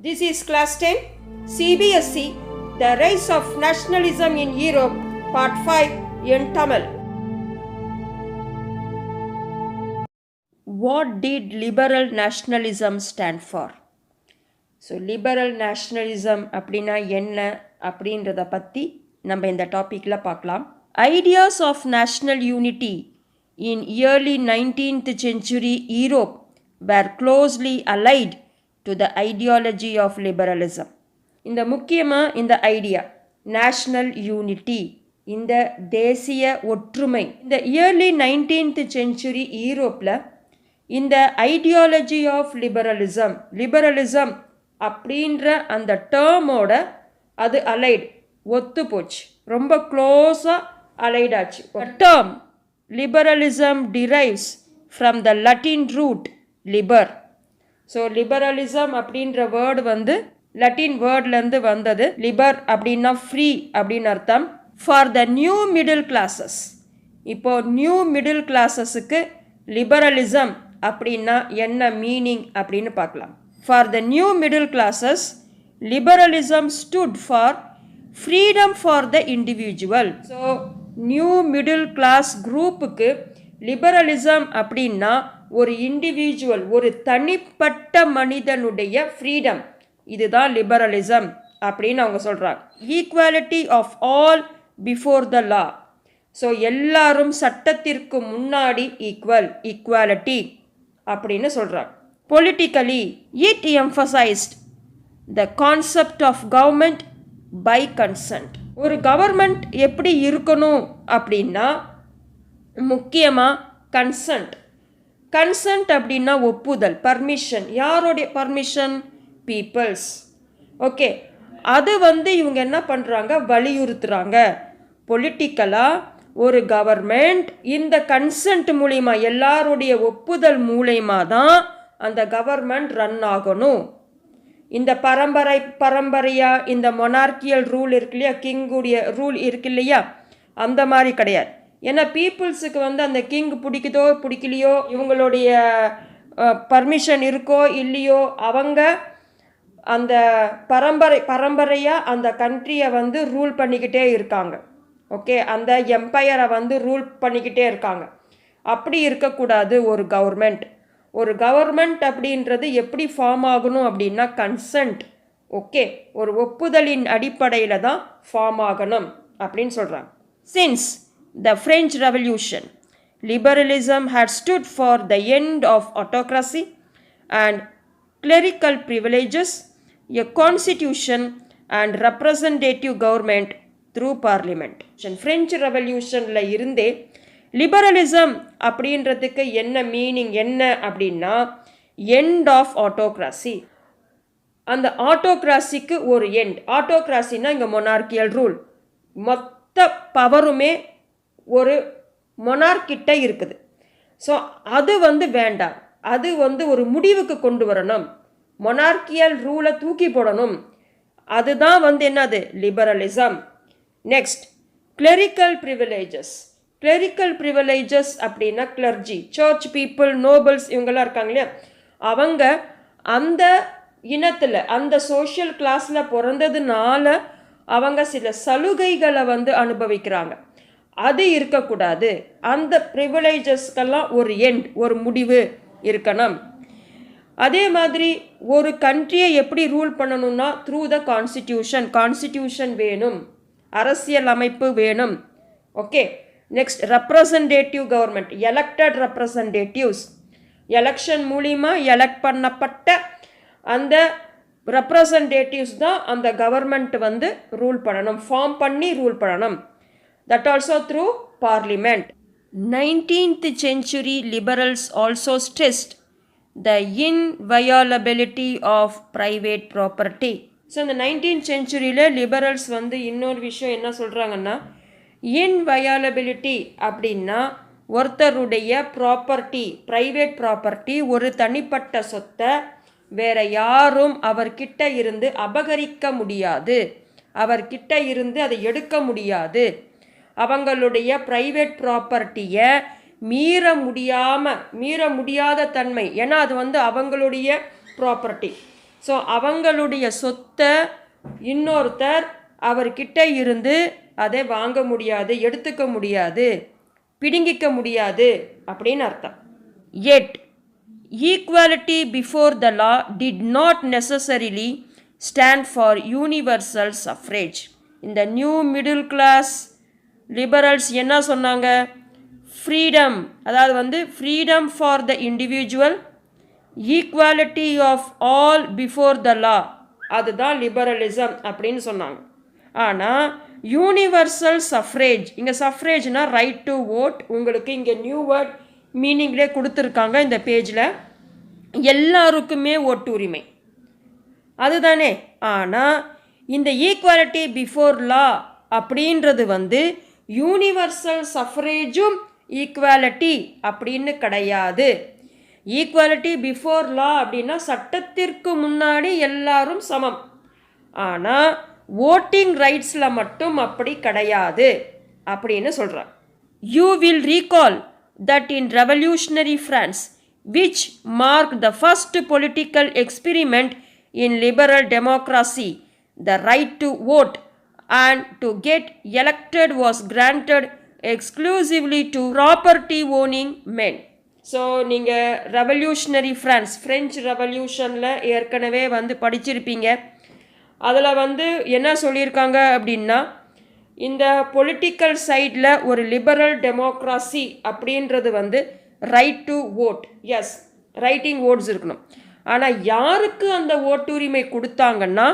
This is class 10 CBSE The Rise of Nationalism in Europe Part 5 in Tamil. What did liberal nationalism stand for? So liberal nationalism அப்படின்னா என்ன அப்படின்றத பற்றி நம்ம இந்த டாப்பிக்கில் பார்க்கலாம். Ideas of national unity in early 19th century Europe were closely allied to the ideology of liberalism. இந்த முக்கியமாக இந்த ஐடியா நேஷ்னல் யூனிட்டி, இந்த தேசிய ஒற்றுமை, இந்த இயர்லி 19th century யூரோப்பில் இந்த ஐடியாலஜி ஆஃப் லிபரலிசம் அப்படின்ற அந்த டேர்மோட அது அலைடு ஒத்து போச்சு, ரொம்ப க்ளோஸாக அலைடாச்சு. Term liberalism derives from the Latin root liber. So liberalism அப்படின்ற வேர்டு வந்து லட்டின் வேர்ட்லேருந்து வந்தது. லிபர் அப்படின்னா ஃப்ரீ அப்படின்னு அர்த்தம். For the new middle classes, இப்போது நியூ மிடில் கிளாஸஸுக்கு லிபரலிசம் அப்படின்னா என்ன மீனிங் அப்படின்னு பார்க்கலாம். For the new middle classes liberalism stood for freedom for the individual. So new middle class குரூப்புக்கு லிபரலிசம் அப்படின்னா ஒரு இண்டிவிஜுவல், ஒரு தனிப்பட்ட மனிதனுடைய ஃப்ரீடம், இதுதான் லிபரலிசம் அப்படின்னு அவங்க சொல்கிறாங்க. Equality of all before the law. So எல்லாரும் சட்டத்திற்கு முன்னாடி ஈக்குவாலிட்டி அப்படின்னு சொல்கிறாங்க. Politically it emphasised the concept of government by consent. ஒரு கவர்மெண்ட் எப்படி இருக்கணும் அப்படின்னா முக்கியமாக கன்சென்ட் அப்படின்னா ஒப்புதல், பர்மிஷன். யாருடைய பர்மிஷன்? பீப்புள்ஸ். ஓகே, அது வந்து இவங்க என்ன பண்ணுறாங்க, வலியுறுத்துகிறாங்க. பொலிட்டிக்கலாக ஒரு கவர்மெண்ட் இந்த கன்சென்ட் மூலிமா, எல்லாருடைய ஒப்புதல் மூலயமா தான் அந்த கவர்மெண்ட் ரன் ஆகணும். இந்த பரம்பரையாக இந்த மொனார்கியல் ரூல் இருக்கு இல்லையா, கிங்குடைய ரூல் இருக்கு இல்லையா, அந்த மாதிரி கிடையாது. ஏன்னா பீப்புள்ஸுக்கு வந்து அந்த கிங் பிடிக்குதோ பிடிக்கலையோ, இவங்களுடைய பர்மிஷன் இருக்கோ இல்லையோ, அவங்க அந்த பரம்பரையாக அந்த கண்ட்ரியை வந்து ரூல் பண்ணிக்கிட்டே இருக்காங்க. ஓகே, அந்த எம்பையரை வந்து ரூல் பண்ணிக்கிட்டே இருக்காங்க. அப்படி இருக்கக்கூடாது ஒரு கவர்மெண்ட் அப்படின்றது எப்படி ஃபார்ம் ஆகணும் அப்படின்னா கன்சென்ட். ஓகே, ஒரு ஒப்புதலின் அடிப்படையில் தான் ஃபார்ம் ஆகணும் அப்படின்னு சொல்கிறாங்க. Since the French Revolution, liberalism had stood for the end of autocracy and clerical privileges, a constitution and representative government through parliament. French Revolutionல இருந்தே லிபரலிசம் அப்படின்றதுக்கு என்ன மீனிங் என்ன அப்படின்னா எண்ட் ஆஃப் ஆட்டோக்ராசி. அந்த ஆட்டோக்ராசிக்கு ஒரு எண்ட். ஆட்டோக்ராசின்னா இங்கே மொனார்கியல் ரூல், மொத்த பவருமே ஒரு மொனார்கிட்ட இருக்குது. ஸோ அது வந்து வேண்டாம், அது வந்து ஒரு முடிவுக்கு கொண்டு வரணும், மொனார்கியல் ரூலை தூக்கி போடணும். அதுதான் வந்து என்னது, லிபரலிசம். நெக்ஸ்ட் கிளரிக்கல் ப்ரிவிலேஜஸ் அப்படின்னா கிளர்ஜி, சர்ச் பீப்புள், நோபல்ஸ், இவங்கெல்லாம் இருக்காங்க இல்லையா, அவங்க அந்த இனத்தில் அந்த சோஷியல் கிளாஸில் பிறந்ததுனால அவங்க சில சலுகைகளை வந்து அனுபவிக்கிறாங்க. அது இருக்கக்கூடாது. அந்த ப்ரிவிலேஜஸ்க்கெல்லாம் ஒரு எண்ட், ஒரு முடிவு இருக்கணும். அதே மாதிரி ஒரு கண்ட்ரியை எப்படி ரூல் பண்ணணும்னா த்ரூ த கான்ஸ்டிடியூஷன் வேணும், அரசியல் அமைப்பு வேணும். Okay, next representative government, elected representatives, election மூலிமா எலெக்ட் பண்ணப்பட்ட அந்த ரெப்ரசன்டேட்டிவ்ஸ் தான் அந்த கவர்மெண்ட் வந்து ரூல் பண்ணணும், ஃபார்ம் பண்ணி ரூல் பண்ணணும். That also through parliament. 19th century liberals also stressed the inviolability of private property. So இந்த 19th centuryல லிபரல்ஸ் வந்து இன்னொரு விஷயம் என்ன சொல்கிறாங்கன்னா, இன்வயாலபிலிட்டி அப்படின்னா ஒருத்தருடைய ப்ராப்பர்ட்டி, ப்ரைவேட் ப்ராப்பர்ட்டி, ஒரு தனிப்பட்ட சொத்தை வேற யாரும் அவர்கிட்ட இருந்து அபகரிக்க முடியாது, அவர்கிட்ட இருந்து அதை எடுக்க முடியாது. அவங்களுடைய ப்ரைவேட் ப்ராப்பர்ட்டியை மீற முடியாத தன்மை, ஏன்னா அது வந்து அவங்களுடைய ப்ராப்பர்ட்டி. ஸோ அவங்களுடைய சொத்தை இன்னொருத்தர் அவர்கிட்ட இருந்து அதை வாங்க முடியாது, எடுத்துக்க முடியாது, பிடுங்கிக்க முடியாது அப்படின்னு அர்த்தம். Yet, equality before the law did not necessarily stand for universal suffrage. இந்த நியூ மிடில் கிளாஸ் லிபரல்ஸ் என்ன சொன்னாங்க? ஃப்ரீடம், அதாவது freedom for the individual, equality of all before the law, அதுதான் லிபரலிசம் அப்படின்னு சொன்னாங்க. ஆனால் யூனிவர்சல் சஃப்ரேஜ், இங்கே சஃப்ரேஜ்னா ரைட் டு ஓட், உங்களுக்கு இங்கே நியூ வேர்ட் மீனிங்லே கொடுத்துருக்காங்க இந்த பேஜில். எல்லாருக்குமே ஓட்டுரிமை அதுதானே. ஆனால் இந்த ஈக்குவாலிட்டி பிஃபோர் லா அப்படின்றது யூனிவர்சல் சஃப்ரேஜும் ஈக்குவாலிட்டி அப்படின்னு கிடையாது. ஈக்குவாலிட்டி பிஃபோர் லா அப்படின்னா சட்டத்திற்கு முன்னாடி எல்லாரும் சமம். ஆனால் ஓட்டிங் ரைட்ஸில் மட்டும் அப்படி கிடையாது அப்படின்னு சொல்கிறார். You will recall that in revolutionary France, which marked the first political experiment in liberal democracy, the right to vote and to get elected was granted exclusively to property owning men. So நீங்கள் revolutionary France, French ரெவல்யூஷனில் ஏற்கனவே படிச்சிருப்பீங்க. அதில் என்ன சொல்லியிருக்காங்க அப்படின்னா, இந்த political சைடில் ஒரு லிபரல் டெமோக்ராசி அப்படின்றது right to vote, yes writing votes இருக்கணும். ஆனால் யாருக்கு அந்த ஓட்டுரிமை கொடுத்தாங்கன்னா,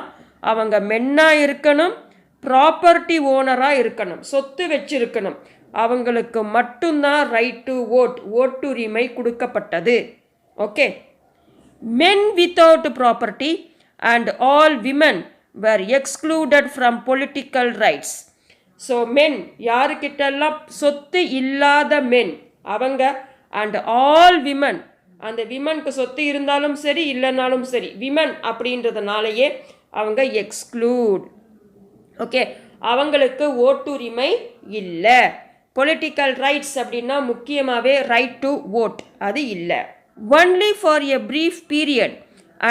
அவங்க மென்னாக இருக்கணும், ப்ராப்பர்ட்டி ஓனராக இருக்கணும், சொத்து வச்சிருக்கணும், அவங்களுக்கு மட்டும்தான் ரைட் டு ஓட், ஓட்டுரிமை கொடுக்கப்பட்டது. Okay. Men without property and all women were excluded from political rights. So men, யாருக்கிட்டெல்லாம் சொத்து இல்லாத மென் அவங்க, அண்ட் ஆல் விமன், அந்த விமனுக்கு சொத்து இருந்தாலும் சரி இல்லைனாலும் சரி, விமன் அப்படின்றதுனாலேயே அவங்க எக்ஸ்க்ளூட். ஓகே, அவங்களுக்கு ஓட்டுரிமை இல்லை. பொலிட்டிக்கல் ரைட்ஸ் அப்படின்னா முக்கியமாகவே ரைட் டு ஓட் அது இல்லை. Only for a brief period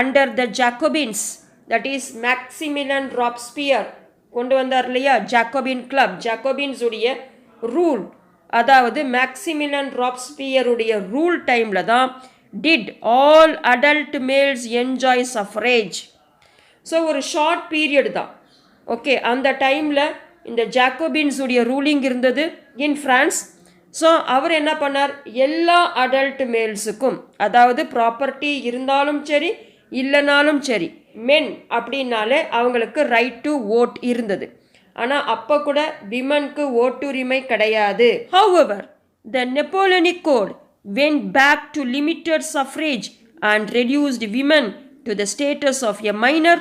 under the Jacobins, that is Maximilien Robespierre கொண்டு வந்தார் இல்லையா, ஜாக்கோபின் கிளப், ஜாக்கோபின்ஸ் உடைய ரூல், அதாவது மேக்சிமிலியன் ராப்ஸ்பியருடைய ரூல் டைமில் தான் did all adult males enjoy suffrage. So ஒரு ஷார்ட் பீரியட் தான். ஓகே, அந்த டைமில் இந்த ஜாக்கோபின்ஸ் உடைய ரூலிங் இருந்தது இன் ஃப்ரான்ஸ். ஸோ அவர் என்ன பண்ணார், எல்லா அடல்ட் மேல்ஸுக்கும், அதாவது ப்ராப்பர்ட்டி இருந்தாலும் சரி இல்லைனாலும் சரி, மென் அப்படின்னாலே அவங்களுக்கு ரைட் டு ஓட் இருந்தது. ஆனால் அப்போ கூட விமனுக்கு ஓட்டுரிமை கிடையாது. However, the Napoleonic Code went back to limited suffrage and reduced women to the status of a minor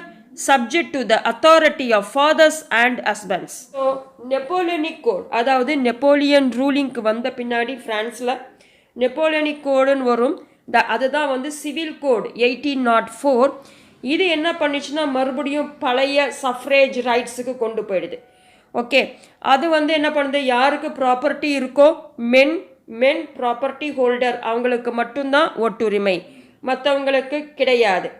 subject to the authority of fathers and husbands. So, Napoleonic Code, அதாவது Napoleon ரூலிங்க்கு வந்த பின்னாடி ஃப்ரான்ஸில் Napoleonic கோடுன்னு வரும். அதுதான் civil code 1804. இது என்ன பண்ணிச்சுன்னா மறுபடியும் பழைய சஃப்ரேஜ் ரைட்ஸுக்கு கொண்டு போயிடுது. ஓகே, அது என்ன பண்ணுது, யாருக்கு ப்ராப்பர்ட்டி இருக்கோ மென் ப்ராப்பர்ட்டி ஹோல்டர் அவங்களுக்கு மட்டும்தான் ஓட்டுரிமை, மற்றவங்களுக்கு கிடையாது.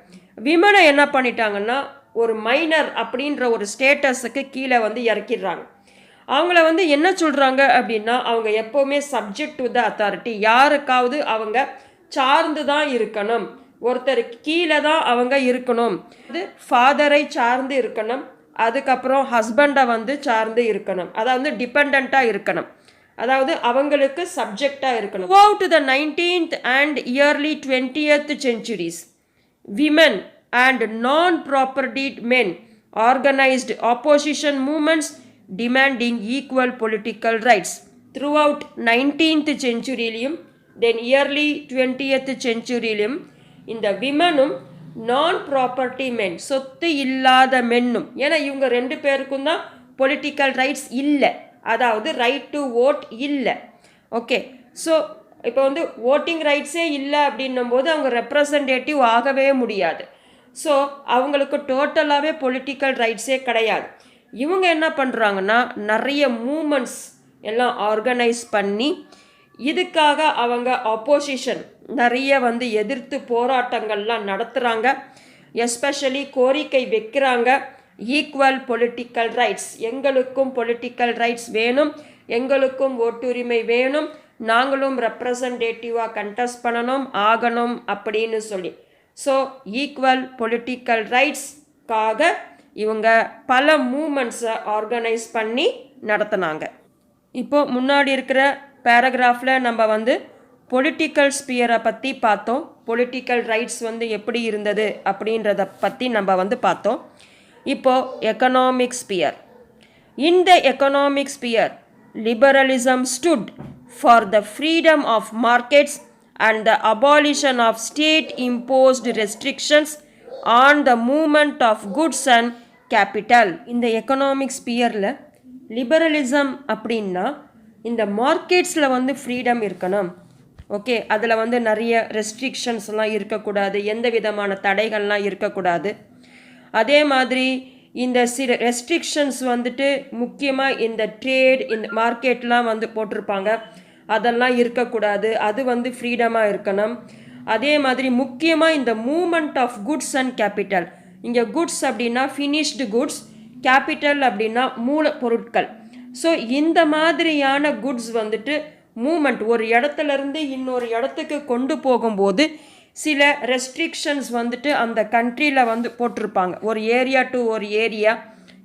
விமனை என்ன பண்ணிட்டாங்கன்னா ஒரு மைனர் அப்படின்ற ஒரு ஸ்டேட்டஸுக்கு கீழே இறக்கிடுறாங்க. அவங்கள என்ன சொல்கிறாங்க அப்படின்னா, அவங்க எப்போவுமே சப்ஜெக்ட் டு த அத்தாரிட்டி, யாருக்காவது அவங்க சார்ந்து தான் இருக்கணும், ஒருத்தருக்கு கீழே தான் அவங்க இருக்கணும். அது ஃபாதரை சார்ந்து இருக்கணும், அதுக்கப்புறம் ஹஸ்பண்டை சார்ந்து இருக்கணும், அதாவது டிபெண்ட்டாக இருக்கணும், அதாவது அவங்களுக்கு சப்ஜெக்டாக இருக்கணும். Throughout the 19th and early 20th centuries, women and non-propertied men organized opposition movements demanding equal political rights. Throughout 19th centuryலையும் then yearly 20th centuryலையும் இந்த விமனும் நான் ப்ராப்பர்ட்டி மென், சொத்து இல்லாத மென்னும், ஏன்னா இவங்க ரெண்டு பேருக்கும் தான் பொலிட்டிக்கல் ரைட்ஸ் இல்லை, அதாவது ரைட் டு ஓட் இல்லை. ஓகே, ஸோ இப்போ ஓட்டிங் ரைட்ஸே இல்லை அப்படின்னும் போது அவங்க ரெப்ரசன்டேட்டிவ் ஆகவே முடியாது. ஸோ அவங்களுக்கு டோட்டலாகவே பொலிட்டிக்கல் ரைட்ஸே கிடையாது. இவங்க என்ன பண்ணுறாங்கன்னா நிறைய மூமெண்ட்ஸ் எல்லாம் ஆர்கனைஸ் பண்ணி இதுக்காக அவங்க ஆப்போசிஷன் நிறைய எதிர்த்து போராட்டங்கள்லாம் நடத்துகிறாங்க. எஸ்பெஷலி கோரிக்கை வைக்கிறாங்க. ஈக்குவல் பொலிட்டிக்கல் ரைட்ஸ், எங்களுக்கும் பொலிட்டிக்கல் ரைட்ஸ் வேணும், எங்களுக்கும் ஓட்டுரிமை வேணும், நாங்களும் ரெப்ரசன்டேட்டிவாக கண்டெஸ்ட் பண்ணணும் ஆகணும் அப்படின்னு சொல்லி. ஸோ ஈக்குவல் பொலிட்டிக்கல் ரைட்ஸ்க்காக இவங்க பல மூமெண்ட்ஸை ஆர்கனைஸ் பண்ணி நடத்தினாங்க. இப்போது முன்னாடி இருக்கிற பேராகிராஃபில் நம்ம வந்து பொலிட்டிக்கல் ஸ்பியரை பற்றி பார்த்தோம். பொலிட்டிக்கல் ரைட்ஸ் வந்து எப்படி இருந்தது அப்படின்றத பற்றி நம்ம வந்து பார்த்தோம். இப்போது economic sphere. In the economic sphere, liberalism stood for the freedom of markets and the abolition of state-imposed restrictions on the movement of goods and capital. இந்த எக்கனாமிக் ஸ்பியரில் லிபரலிசம் அப்படின்னா இந்த மார்க்கெட்ஸில் வந்து ஃப்ரீடம் இருக்கணும். ஓகே, அதில் வந்து நிறைய ரெஸ்ட்ரிக்ஷன்ஸ்லாம் இருக்கக்கூடாது, எந்த விதமான தடைகள்லாம் இருக்கக்கூடாது. அதே மாதிரி இந்த சில ரெஸ்ட்ரிக்ஷன்ஸ் வந்துட்டு முக்கியமாக இந்த ட்ரேட், இந்த மார்க்கெட்லாம் வந்து போட்டிருப்பாங்க, அதெல்லாம் இருக்கக்கூடாது, அது வந்து ஃப்ரீடமாக இருக்கணும். அதே மாதிரி முக்கியமாக இந்த movement of goods and capital. இங்கே குட்ஸ் அப்படின்னா ஃபினிஷ்டு குட்ஸ், கேபிட்டல் அப்படின்னா மூலப்பொருட்கள். ஸோ இந்த மாதிரியான குட்ஸ் வந்துட்டு மூமெண்ட் ஒரு இடத்துலேருந்து இன்னொரு இடத்துக்கு கொண்டு போகும்போது சில ரெஸ்ட்ரிக்ஷன்ஸ் வந்துட்டு அந்த கண்ட்ரியில் வந்து போட்டிருப்பாங்க. ஒரு ஏரியா டு ஒரு ஏரியா,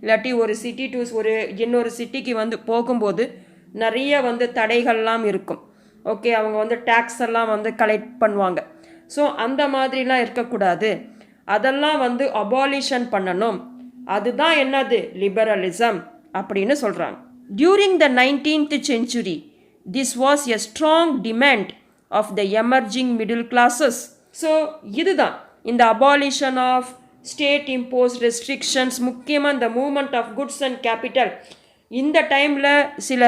இல்லாட்டி ஒரு சிட்டி டு ஒரு இன்னொரு சிட்டிக்கு வந்து போகும்போது நிறைய வந்து தடைகள்லாம் இருக்கும். ஓகே, அவங்க வந்து டேக்ஸ் எல்லாம் வந்து கலெக்ட் பண்ணுவாங்க. ஸோ அந்த மாதிரிலாம் இருக்கக்கூடாது, அதெல்லாம் வந்து அபாலிஷன் பண்ணணும். அதுதான் என்னது லிபரலிசம் அப்படின்னு சொல்கிறாங்க. During the 19th century, this was a strong demand of the emerging middle classes. So இதுதான் இந்த abolition of state impose restrictions, முக்கியமாக இந்த movement of goods and capital. இந்த டைமில் சில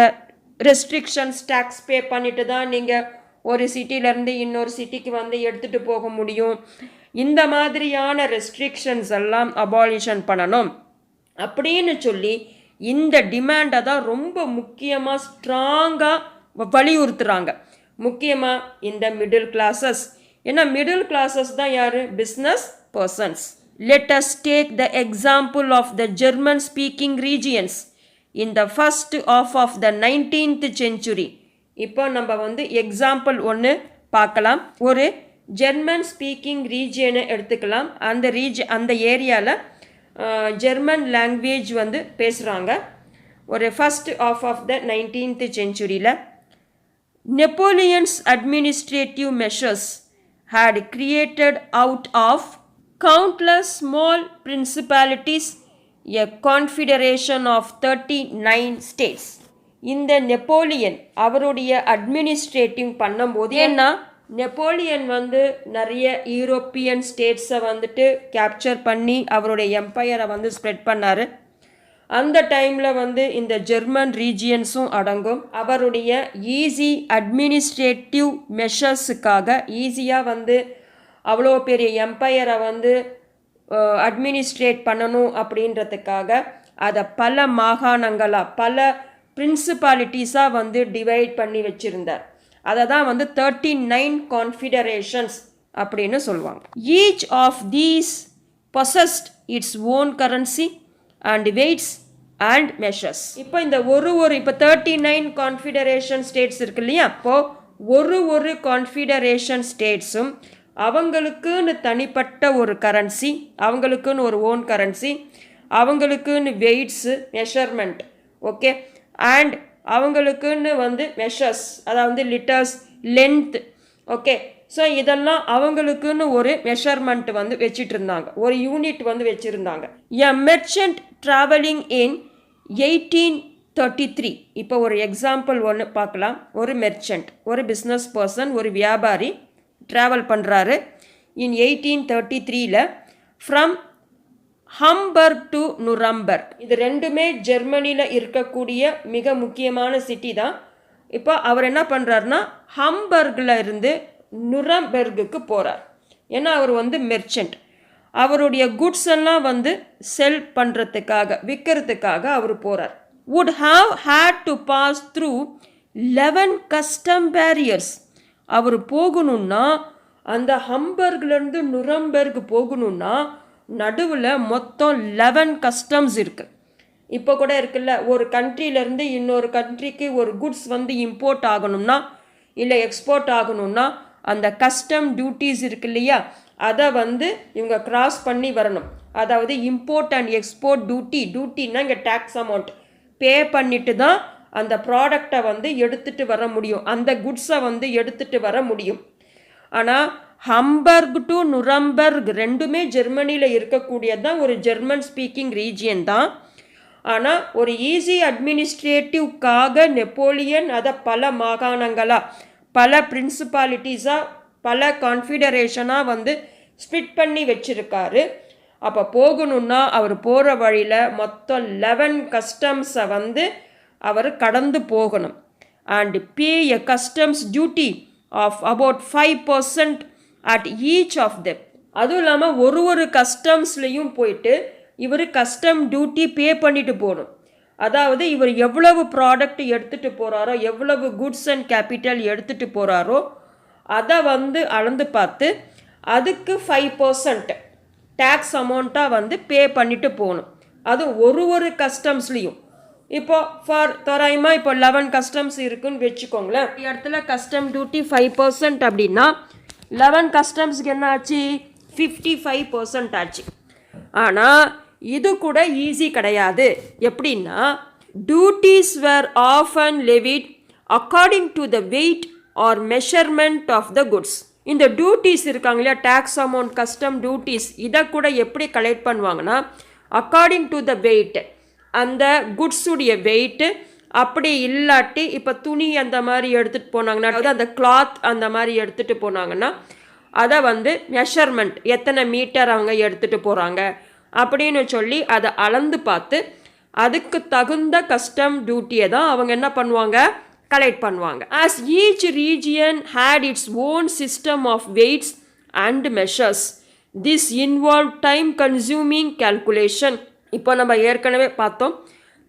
ரெஸ்ட்ரிக்ஷன்ஸ், டேக்ஸ் பே பண்ணிட்டு தான் நீங்கள் ஒரு சிட்டியிலேருந்து இன்னொரு சிட்டிக்கு வந்து எடுத்துகிட்டு போக முடியும். இந்த மாதிரியான ரெஸ்ட்ரிக்ஷன்ஸ் எல்லாம் அபாலிஷன் பண்ணணும் அப்படின்னு சொல்லி இந்த டிமாண்டை தான் ரொம்ப முக்கியமாக ஸ்ட்ராங்காக வலியுறுத்துகிறாங்க. முக்கியமாக இந்த மிடில் கிளாஸஸ். ஏன்னா மிடில் கிளாஸஸ் தான் யார்? Business persons. Let us take the example of the German speaking regions in the first of the 19th century. இப்போ நம்ம வந்து எக்ஸாம்பிள் ஒன்று பார்க்கலாம். ஒரு ஜெர்மன் ஸ்பீக்கிங் ரீஜியனை எடுத்துக்கலாம். அந்த ஏரியாவில் ஜெர்மன் லாங்குவேஜ் வந்து பேசுகிறாங்க. ஒரு ஃபர்ஸ்ட் ஆஃப் த 19th centuryல Napoleon's administrative measures had created out of countless small principalities a confederation of 39 states. இந்த நெப்போலியன் அவருடைய அட்மினிஸ்ட்ரேட்டிவ் பண்ணும்போது, ஏன்னா நெப்போலியன் வந்து நிறைய யூரோப்பியன் ஸ்டேட்ஸை வந்துட்டு கேப்சர் பண்ணி அவருடைய எம்பையரை வந்து ஸ்ப்ரெட் பண்ணார். அந்த டைமில் வந்து இந்த ஜெர்மன் ரீஜியன்ஸும் அடங்கும். அவருடைய ஈஸி அட்மினிஸ்ட்ரேட்டிவ் மெஷர்ஸுக்காக, ஈஸியாக வந்து அவ்வளோ பெரிய எம்பையரை வந்து அட்மினிஸ்ட்ரேட் பண்ணணும் அப்படின்றதுக்காக அதை பல மாகாணங்களாக, பல பிரின்சிபாலிட்டிஸாக வந்து டிவைட் பண்ணி வச்சுருந்தார். அதை தான் வந்து 39 கான்ஃபிடரேஷன்ஸ் அப்படின்னு சொல்லுவாங்க. Each of these possessed its own currency and weights and measures. இப்போ இந்த இப்போ 39 கான்ஃபிடரேஷன் ஸ்டேட்ஸ் இருக்கு இல்லையா, அப்போது ஒரு கான்ஃபிடரேஷன் ஸ்டேட்ஸும் அவங்களுக்குன்னு தனிப்பட்ட ஒரு கரன்சி, அவங்களுக்குன்னு ஒரு ஓன் கரன்சி, அவங்களுக்குன்னு வெயிட்ஸு, மெஷர்மெண்ட், ஓகே, அண்ட் அவங்களுக்குன்னு வந்து மெஷர்ஸ், அதாவது லிட்டர்ஸ், லென்த், ஓகே. ஸோ இதெல்லாம் அவங்களுக்குன்னு ஒரு மெஷர்மெண்ட் வந்து வச்சுட்டு இருந்தாங்க, ஒரு யூனிட் வந்து வச்சுருந்தாங்க. எ மெர்ச்சன்ட் ட்ராவலிங் இன் 1833. இப்போ ஒரு எக்ஸாம்பிள் ஒன்று பார்க்கலாம். ஒரு மெர்ச்சன்ட், ஒரு பிஸ்னஸ் பர்சன், ஒரு வியாபாரி ட்ராவல் பண்ணுறாரு இன் 1833ல் ஃப்ரம் ஹம்பர்க் டு நுரம்பர்க். இது ரெண்டுமே ஜெர்மனியில் இருக்கக்கூடிய மிக முக்கியமான சிட்டி தான். இப்போ அவர் என்ன பண்ணுறாருனா ஹம்பர்கில் இருந்து நுரம்பெர்குக்கு போகிறார். ஏன்னா அவர் வந்து மெர்ச்சன்ட், அவருடைய குட்ஸ் எல்லாம் வந்து செல் பண்ணுறதுக்காக, விற்கிறதுக்காக அவர் போகிறார். would have had to pass through 11 custom barriers. அவர் போகணுன்னா, அந்த ஹம்பர்க்லேருந்து நுரம்பெர்க் போகணுன்னா நடுவில் மொத்தம் 11 கஸ்டம்ஸ் இருக்குது. இப்போ கூட இருக்குல்ல, ஒரு கண்ட்ரியிலேருந்து இன்னொரு கண்ட்ரிக்கு ஒரு குட்ஸ் வந்து இம்போர்ட் ஆகணும்னா இல்லை எக்ஸ்போர்ட் ஆகணும்னா அந்த கஸ்டம் டியூட்டிஸ் இருக்கு இல்லையா, அதை வந்து இவங்க கிராஸ் பண்ணி வரணும். அதாவது இம்போர்ட் அண்ட் எக்ஸ்போர்ட் டியூட்டின்னா இங்கே டேக்ஸ் அமௌண்ட் பே பண்ணிட்டு தான் அந்த ப்ராடக்டை வந்து எடுத்துகிட்டு வர முடியும், அந்த குட்ஸை வந்து எடுத்துகிட்டு வர முடியும். ஆனால் ஹம்பர்க் டு நுரம்பர்க் ரெண்டுமே ஜெர்மனியில் இருக்கக்கூடியது தான், ஒரு ஜெர்மன் ஸ்பீக்கிங் ரீஜியன் தான். ஆனால் ஒரு ஈஸி அட்மினிஸ்ட்ரேட்டிவ்காக நெப்போலியன் அதை பல மாகாணங்களாக, பல பிரின்சிபாலிட்டிஸாக, பல கான்ஃபிடரேஷனாக வந்து ஸ்பிட் பண்ணி வச்சுருக்காரு. அப்போ போகணுன்னா அவர் போகிற வழியில் மொத்தம் 11 கஸ்டம்ஸை வந்து அவர் கடந்து போகணும். And pay a customs duty of about 5% at each of them. அதுவும் இல்லாமல் ஒரு கஸ்டம்ஸ்லேயும் போயிட்டு இவர் கஸ்டம் டியூட்டி பே பண்ணிட்டு போகணும். அதாவது இவர் எவ்வளவு ப்ராடக்ட் எடுத்துகிட்டு போகிறாரோ, எவ்வளவு குட்ஸ் அண்ட் கேபிட்டல் எடுத்துகிட்டு போகிறாரோ அதை வந்து அளந்து பார்த்து அதுக்கு 5% டேக்ஸ் அமௌண்ட்டாக வந்து பே பண்ணிட்டு போகணும். அது ஒரு கஸ்டம்ஸ்லேயும். இப்போ ஃபார் தோராயமாக இப்போ 11 கஸ்டம்ஸ் இருக்குன்னு வச்சுக்கோங்களேன். இடத்துல கஸ்டம் டியூட்டி 5% அப்படின்னா 11 கஸ்டம்ஸ்க்கு என்ன ஆச்சு, 55% ஆச்சு. ஆனால் இது கூட ஈஸி கிடையாது. எப்படின்னா duties were often levied according to the weight or measurement of the goods. இந்த டியூட்டிஸ் இருக்காங்க இல்லையா, டேக்ஸ் அமௌண்ட், கஸ்டம் டியூட்டிஸ், இதை கூட எப்படி கலெக்ட் பண்ணுவாங்கன்னா அக்கார்டிங் டு த வெயிட், அந்த குட்ஸுடைய வெயிட்டு. அப்படி இல்லாட்டி இப்போ துணி அந்த மாதிரி எடுத்துகிட்டு போனாங்கன்னா, அதாவது அந்த கிளாத் அந்த மாதிரி எடுத்துகிட்டு போனாங்கன்னா அதை வந்து மெஷர்மெண்ட், எத்தனை மீட்டர் அவங்க எடுத்துகிட்டு போகிறாங்க அப்படின்னு சொல்லி அதை அளந்து பார்த்து அதுக்கு தகுந்த கஸ்டம் டியூட்டியை தான் அவங்க என்ன பண்ணுவாங்க, கலெக்ட் பண்ணுவாங்க. As each region had its own system of weights and measures, this involve time consuming calculation. இப்போ நம்ம ஏற்கனவே பார்த்தோம்,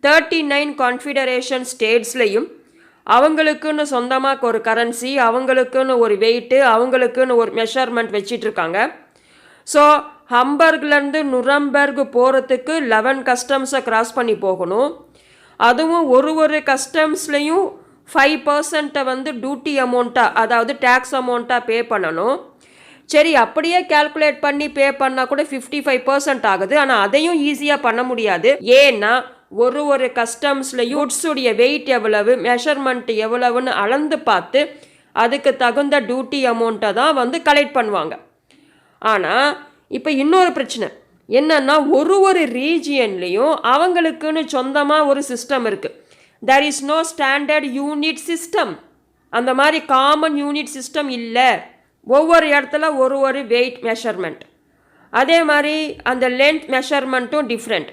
39 கான்ஃபிடரேஷன் ஸ்டேட்ஸ்லையும் அவங்களுக்குன்னு சொந்தமாக ஒரு கரன்சி, அவங்களுக்குன்னு ஒரு வெயிட்டு, அவங்களுக்குன்னு ஒரு மெஷர்மெண்ட் வச்சிட்ருக்காங்க. ஸோ ஹம்பர்க்லேருந்து நுரம்பர்க் போகிறதுக்கு 11 கஸ்டம்ஸை கிராஸ் பண்ணி போகணும். அதுவும் ஒரு கஸ்டம்ஸ்லேயும் 5% வந்து டியூட்டி அமௌண்ட்டாக, அதாவது டேக்ஸ் அமௌண்ட்டாக பே பண்ணணும். சரி, அப்படியே கேல்குலேட் பண்ணி பே பண்ணால் கூட 55% ஆகுது. ஆனால் அதையும் ஈஸியாக பண்ண முடியாது. ஏன்னா ஒரு கஸ்டம்ஸ்லையும் குட்ஸுடைய வெயிட் எவ்வளவு, மெஷர்மெண்ட் எவ்வளவுன்னு அளந்து பார்த்து அதுக்கு தகுந்த டியூட்டி அமௌண்ட்டை தான் வந்து கலெக்ட் பண்ணுவாங்க. ஆனால் இப்போ இன்னொரு பிரச்சனை என்னன்னா, ஒரு ரீஜியன்லேயும் அவங்களுக்குன்னு சொந்தமாக ஒரு சிஸ்டம் இருக்குது. There is no standard unit system. அந்த மாதிரி காமன் யூனிட் சிஸ்டம் இல்லை. ஒவ்வொரு இடத்துல ஒரு வெயிட் மெஷர்மெண்ட், அதே மாதிரி அந்த லென்த் மெஷர்மெண்ட்டும் டிஃப்ரெண்ட்.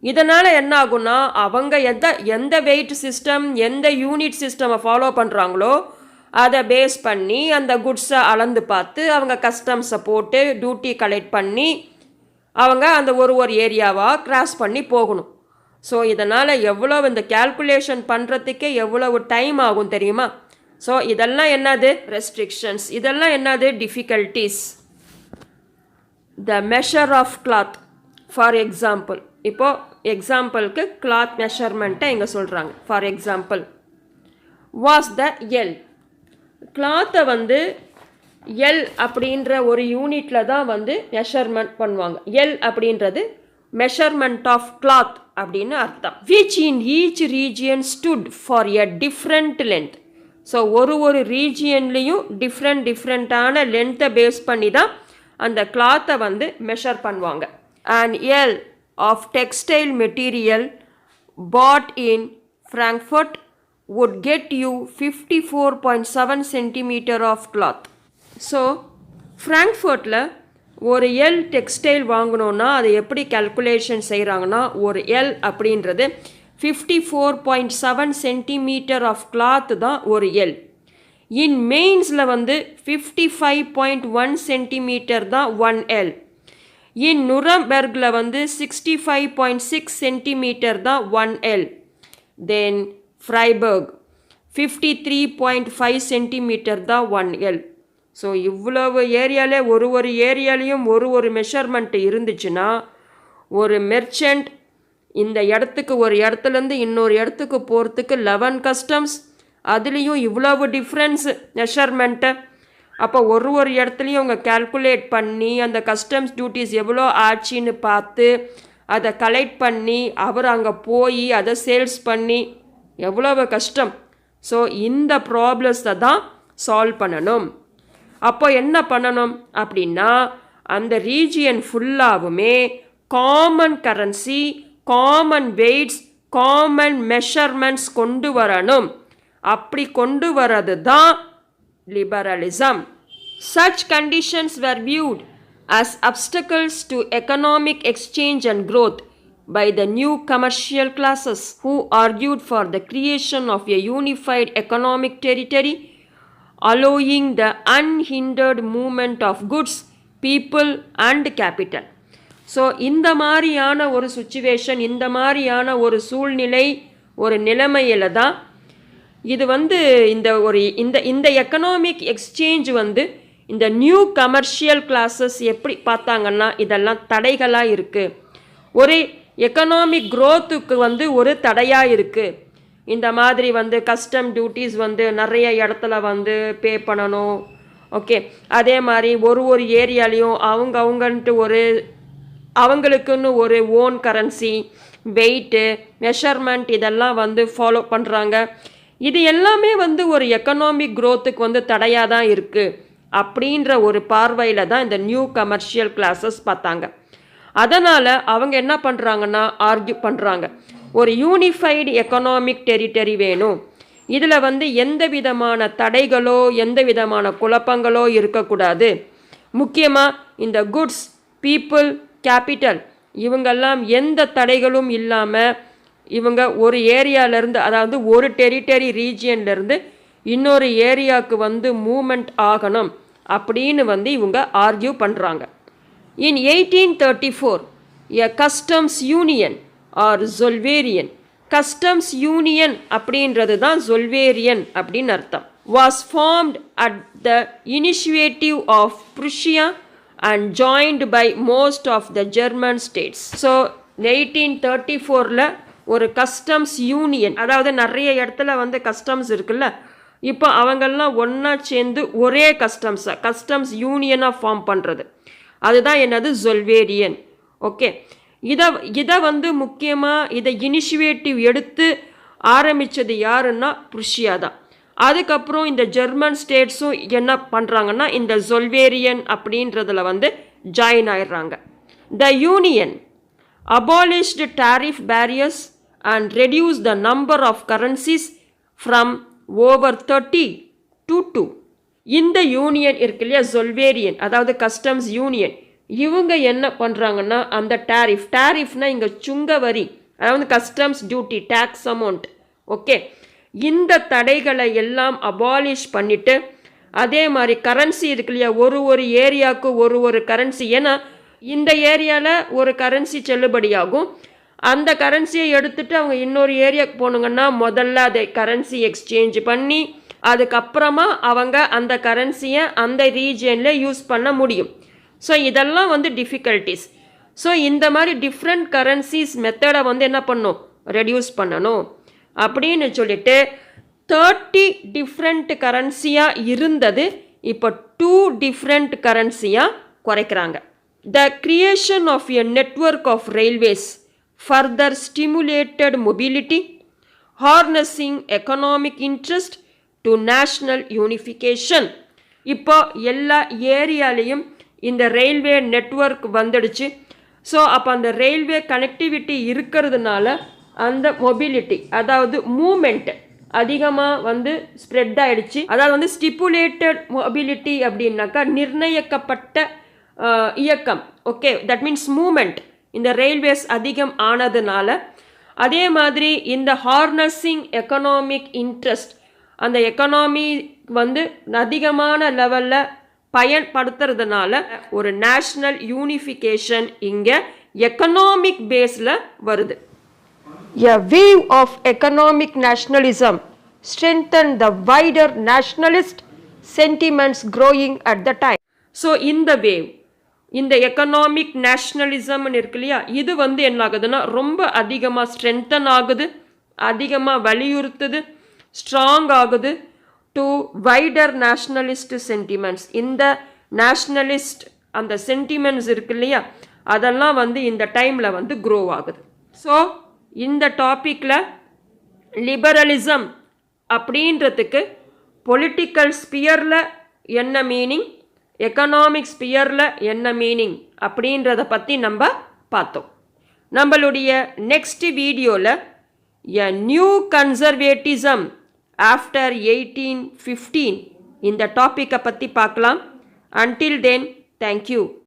இதனால் என்ன ஆகும்னா, அவங்க எந்த வெயிட் சிஸ்டம், எந்த யூனிட் சிஸ்டமை ஃபாலோ பண்ணுறாங்களோ அதை பேஸ் பண்ணி அந்த குட்ஸை அளந்து பார்த்து அவங்க கஸ்டம்ஸை போட்டு டியூட்டி கலெக்ட் பண்ணி அவங்க அந்த ஒரு ஏரியாவாக கிராஸ் பண்ணி போகணும். ஸோ இதனால் எவ்வளோ இந்த கேல்குலேஷன் பண்ணுறதுக்கே எவ்வளவு டைம் ஆகும் தெரியுமா? ஸோ இதெல்லாம் என்னது ரெஸ்ட்ரிக்ஷன்ஸ், இதெல்லாம் என்னது difficulties. The measure of cloth for example, இப்போது எக்ஸாம்பிளுக்கு கிளாத் மெஷர்மெண்ட்டை இங்கே சொல்கிறாங்க. For example was the ell, கிளாத்தை வந்து எல் அப்படின்ற ஒரு யூனிட்டில் தான் வந்து மெஷர்மெண்ட் பண்ணுவாங்க. எல் அப்படின்றது மெஷர்மெண்ட் ஆஃப் கிளாத் அப்படின்னு அர்த்தம். Which in each region stood for a different length. So ஒரு ரீஜியன்லேயும் டிஃப்ரெண்ட்டான லென்த்தை பேஸ் பண்ணி தான் அந்த கிளாத்தை வந்து மெஷர் பண்ணுவாங்க. And ell of textile material bought in Frankfurt would get you 54.7 centimeter of cloth. So ஃப்ராங்க்ஃபர்ட்டில் ஒரு எல் டெக்ஸ்டைல் வாங்கணுன்னா அதை எப்படி கேல்குலேஷன் செய்கிறாங்கன்னா, ஒரு எல் அப்படின்றது 54.7 சென்டிமீட்டர் ஆஃப் கிளாத் தான் ஒரு எல். இன் மெயின்ஸில் வந்து 55.1 சென்டிமீட்டர் தான் 1 எல். இன் நுரம்பெர்கில் வந்து 65.6 சென்டிமீட்டர் தான் 1 எல். தென் ஃப்ரைபர்க் 53.5 சென்டிமீட்டர் தான் 1 எல். ஸோ இவ்வளவு ஏரியாலே ஒரு ஏரியாலையும் ஒரு மெஷர்மெண்ட் இருந்துச்சுன்னா ஒரு மெர்ச்சன்ட் இந்த இடத்துக்கு ஒரு இடத்துலேருந்து இன்னொரு இடத்துக்கு போகிறதுக்கு 11 கஸ்டம்ஸ், அதுலேயும் இவ்வளவு டிஃப்ரென்ஸ் மெஷர்மெண்ட்டு. அப்போ ஒரு இடத்துலையும் அவங்க கேல்குலேட் பண்ணி அந்த கஸ்டம்ஸ் டியூட்டிஸ் எவ்வளோ ஆச்சுன்னு பார்த்து அதை கலெக்ட் பண்ணி அவர் அங்கே போய் அதை சேல்ஸ் பண்ணி எவ்வளவு கஷ்டம். ஸோ இந்த ப்ராப்ளம்ஸை தான் சால்வ் பண்ணணும். அப்போ என்ன பண்ணணும் அப்படின்னா அந்த ரீஜியன் ஃபுல்லாகவுமே common currency, common weights, common measurements கொண்டு வரணும். அப்படி கொண்டு வரது தான் liberalism. Such conditions were viewed as obstacles to economic exchange and growth by the new commercial classes who argued for the creation of a unified economic territory allowing the unhindered movement of goods, people and capital. So இந்த மாதிரியான ஒரு situation, இந்த மாதிரியான ஒரு சூழ்நிலை, ஒரு நிலைமையில் தான் இது இந்த எக்கனாமிக் எக்ஸ்சேஞ்ச் இந்த நியூ கமர்ஷியல் கிளாஸஸ் எப்படி பார்த்தாங்கன்னா இதெல்லாம் தடைகளாக இருக்குது. ஒரு எக்கனாமிக் க்ரோத்துக்கு ஒரு தடையாக இருக்குது. இந்த மாதிரி கஸ்டம் டியூட்டிஸ் நிறைய இடத்துல பே பண்ணணும். ஓகே, அதே மாதிரி ஒரு ஏரியாலையும் அவங்கன்ட்டு அவங்களுக்குன்னு ஒரு ஓன் கரன்சி, வெயிட்டு, மெஷர்மெண்ட் இதெல்லாம் ஃபாலோ பண்ணுறாங்க. இது எல்லாமே ஒரு எக்கனாமிக் க்ரோத்துக்கு தடையாக தான் இருக்குது அப்படின்ற ஒரு பார்வையில் தான் இந்த நியூ கமர்ஷியல் கிளாஸஸ் பார்த்தாங்க. அதனால் அவங்க என்ன பண்ணுறாங்கன்னா ஆர்கியூ பண்ணுறாங்க, ஒரு யூனிஃபைடு எக்கனாமிக் டெரிட்டரி வேணும். இதில் எந்த விதமான தடைகளோ எந்த விதமான குழப்பங்களோ இருக்கக்கூடாது. முக்கியமாக இந்த குட்ஸ், பீப்புள், கேபிட்டல் இவங்கெல்லாம் எந்த தடைகளும் இல்லாமல் இவங்க ஒரு ஏரியாவிலேருந்து, அதாவது ஒரு டெரிட்டரி ரீஜியன்லேருந்து இன்னொரு ஏரியாவுக்கு மூமெண்ட் ஆகணும் அப்படின்னு இவங்க ஆர்கியூ பண்ணுறாங்க. In 1834 a customs union or Zollverein, customs union அப்படின்றது தான் ஜொல்வேரியன் அப்படின்னு அர்த்தம், was formed at the initiative of Prussia and joined by most of the German states. So 1834 ஒரு கஸ்டம்ஸ் யூனியன், அதாவது நிறைய இடத்துல கஸ்டம்ஸ் இருக்குல்ல, இப்போ அவங்கெல்லாம் ஒன்றா சேர்ந்து ஒரே கஸ்டம்ஸ் யூனியனாக ஃபார்ம் பண்ணுறது, அதுதான் என்னது ஜொல்வேரியன். ஓகே, இதை முக்கியமாக இதை இனிஷியேட்டிவ் எடுத்து ஆரம்பித்தது யாருன்னா ப்ருஷியா தான். அதுக்கப்புறம் இந்த ஜெர்மன் ஸ்டேட்ஸும் என்ன பண்ணுறாங்கன்னா இந்த ஜொல்வேரியன் அப்படின்றதுல ஜாயின் ஆயிடுறாங்க. The union abolished tariff barriers and reduce the number of currencies from over 30 to 2. இந்த யூனியன் இருக்கு இல்லையா, ஜொல்வேரியன், அதாவது கஸ்டம்ஸ் யூனியன், இவங்க என்ன பண்ணுறாங்கன்னா அந்த டாரிஃப்னா இங்கே சுங்க வரி, அதாவது customs duty, tax amount. Okay, இந்த தடைகளை எல்லாம் அபாலிஷ் பண்ணிவிட்டு, அதே மாதிரி கரன்சி இருக்கு இல்லையா, ஒரு ஏரியாவுக்கு ஒரு கரன்சி, ஏன்னா இந்த ஏரியாவில் ஒரு கரன்சி செல்லுபடியாகும். அந்த கரன்சியை எடுத்துகிட்டு அவங்க இன்னொரு ஏரியாவுக்கு போகணுங்கன்னா முதல்ல அதை கரன்சி எக்ஸ்சேஞ்ச் பண்ணி அதுக்கப்புறமா அவங்க அந்த கரன்சியை அந்த ரீஜியனில் யூஸ் பண்ண முடியும். ஸோ இதெல்லாம் டிஃபிகல்ட்டிஸ். ஸோ இந்த மாதிரி டிஃப்ரெண்ட் கரன்சிஸ் மெத்தடை என்ன பண்ணணும், ரெடியூஸ் பண்ணணும் அப்படின்னு சொல்லிட்டு 30 டிஃப்ரெண்ட் கரன்சியாக இருந்தது இப்போ 2 டிஃப்ரெண்ட் கரன்சியாக குறைக்கிறாங்க. The creation of a network of railways further stimulated mobility, harnessing economic interest to national unification. இப்போ எல்லா ஏரியாலையும் இந்த ரயில்வே நெட்வொர்க் வந்துடுச்சு. ஸோ அப்போ அந்த ரயில்வே கனெக்டிவிட்டி இருக்கிறதுனால அந்த மொபிலிட்டி, அதாவது மூமெண்ட் அதிகமாக ஸ்ப்ரெட் ஆகிடுச்சு. அதாவது ஸ்டிப்புலேட்டட் மொபிலிட்டி அப்படின்னாக்கா நிர்ணயிக்கப்பட்ட இயக்கம். ஓகே, தட் மீன்ஸ் மூமெண்ட் இந்த ரயில்வேஸ் அதிகம் ஆனதுனால. அதே மாதிரி இந்த ஹார்னஸிங் எக்கனாமிக் இன்ட்ரெஸ்ட், அந்த எக்கனாமி அதிகமான லெவலில் பயன்படுத்துறதுனால ஒரு நேஷ்னல் யூனிஃபிகேஷன் இங்கே எக்கனாமிக் பேஸில் வருது. A wave of economic nationalism strengthened the wider nationalist sentiments growing at the time. So இந்த வேவ், இந்த எக்கனாமிக் நேஷ்னலிசம்னு இருக்கு இல்லையா, இது வந்து என்ன ஆகுதுன்னா ரொம்ப அதிகமாக ஸ்ட்ரென்தன் ஆகுது, அதிகமாக வலியுறுத்துது, ஸ்ட்ராங் ஆகுது டு வைடர் நேஷ்னலிஸ்ட் சென்டிமெண்ட்ஸ். இந்த நேஷ்னலிஸ்ட் அந்த சென்டிமெண்ட்ஸ் இருக்கு இல்லையா, அதெல்லாம் வந்து இந்த டைமில் வந்து க்ரோ ஆகுது. ஸோ இந்த டாப்பிக்கில் லிபரலிசம் அப்படின்றதுக்கு பொலிட்டிக்கல் ஸ்பியரில் என்ன மீனிங், எக்கனாமிக் ஸ்பியரில் என்ன மீனிங் அப்படின்றத பற்றி நம்ம பார்த்தோம். நம்மளுடைய நெக்ஸ்ட் வீடியோவில் எ நியூ கன்சர்வேட்டிசம் ஆஃப்டர் 1815 இந்த டாப்பிக்கை பற்றி பார்க்கலாம். Until then, thank you.